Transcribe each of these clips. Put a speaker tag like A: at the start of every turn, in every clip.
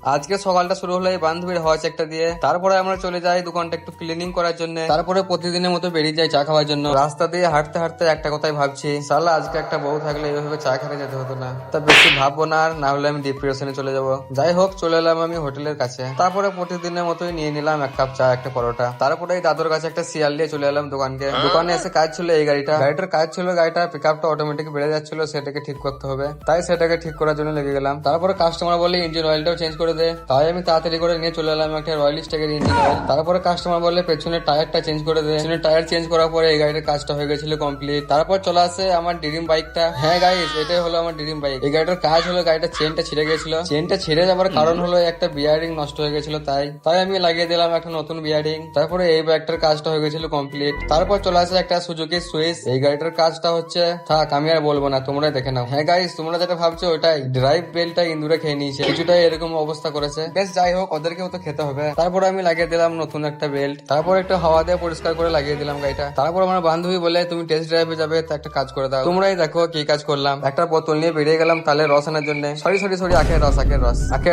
A: আজকে সকালটা শুরু হলো এই বান্ধবীর হওয়া চেকটা দিয়ে। তারপরে আমরা চলে যাই দোকানটা একটু ক্লিনিং করার জন্য। তারপরে প্রতিদিনের মতো বেরিয়ে যাই চা খাওয়ার জন্য। রাস্তা দিয়ে হাঁটতে হাঁটতে একটা কথাই ভাবছি, সালা আজকে একটা বউ থাকলে এইভাবে চা খেতে যেতে হতো না। তা বেশি ভাববো না, আর না হলে আমি ডিপ্রেশনে চলে যাব। যাই হোক, চলে এলাম আমি হোটেলের কাছে। তারপরে প্রতিদিনের মতোই নিয়ে নিলাম এক কাপ চা, একটা পরোটা। তারপরে এই দাদুর কাছে একটা শিয়াল দিয়ে চলে এলাম দোকানকে। দোকানে এসে কাজ ছিল এই গাড়িটার কাজ ছিল, গাড়িটা পিক আপটা অটোমেটিক বেড়ে যাচ্ছিল, সেটাকে ঠিক করতে হবে। তাই সেটাকে ঠিক করার জন্য লেগে গেলাম। তারপরে কাস্টমার বলে ইঞ্জিন অয়েলটাও চেঞ্জ করে দে। তাই আমি তাড়াতাড়ি করে নিয়ে চলে এলাম একটা রয়্যাল স্ট্যাগের ইঞ্জিন অয়েল। তারপরে কাস্টমার বলে পেছনের টায়ারটা চেঞ্জ করে দে। পেছনের টায়ার চেঞ্জ করার পরে এই গাড়ির কাজটা হয়ে গেছিল কমপ্লিট। তারপর চলে আসে আমার ড্রিম বাইকটা। হ্যাঁ গাইস, এটাই হলো আমার ড্রিম বাইক। এই গাড়িটার কাজ হলো, গাড়িটার চেনটা ছিঁড়ে গেছিল। চেনটা ছিঁড়ে যাওয়ার কারণ হলো একটা বিয়ারিং নষ্ট হয়ে গেছিল, তাই আমি লাগিয়ে দিলাম একটা নতুন বিয়ারিং। তারপরে এই বাইকটার কাজটা হয়ে গেছিল কমপ্লিট। তারপর চলে আসে একটা সুজুকি সুইস। এই গাড়িটার কাজটা হচ্ছে, থাক আমি আর বলবো না, তোমরাই দেখে নাও। হ্যাঁ গাইস, তোমরা যেটা ভাবছো ওটাই, ড্রাইভ বেলটা ইন্দুরে খেয়ে নিয়েছে, কিছুটাই এরকম অবস্থা করেছে। বেশ যাই হোক, ওদেরকেও তো খেতে হবে। তারপর আমি লাগিয়ে দিলাম নতুন একটা বেল্ট। তারপর একটু হাওয়া দিয়ে পরিষ্কার করে লাগিয়ে দিলাম গাড়িটা। তারপর আমার বান্ধবী বলে তুমি টেস্ট ড্রাইভে যাবে, তো একটা কাজ করে দাও। তোমরাই দেখো কি কাজ করলাম। একটা বোতল নিয়ে বেরিয়ে গেলাম তালের রস আনার জন্য। সরি আখের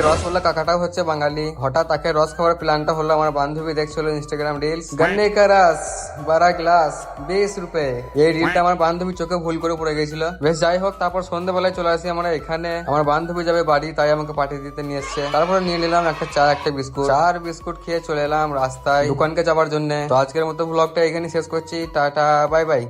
A: রস বলে কাকাটাও হচ্ছে বাঙালি। হঠাৎ আখের রস খাওয়ার প্ল্যানটা হলো। আমার বান্ধবী দেখছিল ইনস্টাগ্রাম রিলস, গন্নে কা রস 12 গ্লাস 20 রুপে। এই রিলটা আমার বান্ধবী চোখে ভুল করে পড়ে গেছিল। বেশ যাই হোক, তারপর সন্ধ্যাবেলায় চলে আসি আমরা এখানে। আমার বান্ধবী যাবে বাড়ি, তাই আমাকে পার্টি দিতে নিয়ে এসছে। তারপরে নিয়ে নিলাম একটা চা, একটা বিস্কুট। চা আর বিস্কুট খেয়ে চলে এলাম রাস্তায় দোকানকে যাওয়ার জন্য। তো আজকের মতো ব্লগটা এখানে শেষ করছি। Tata, bye bye.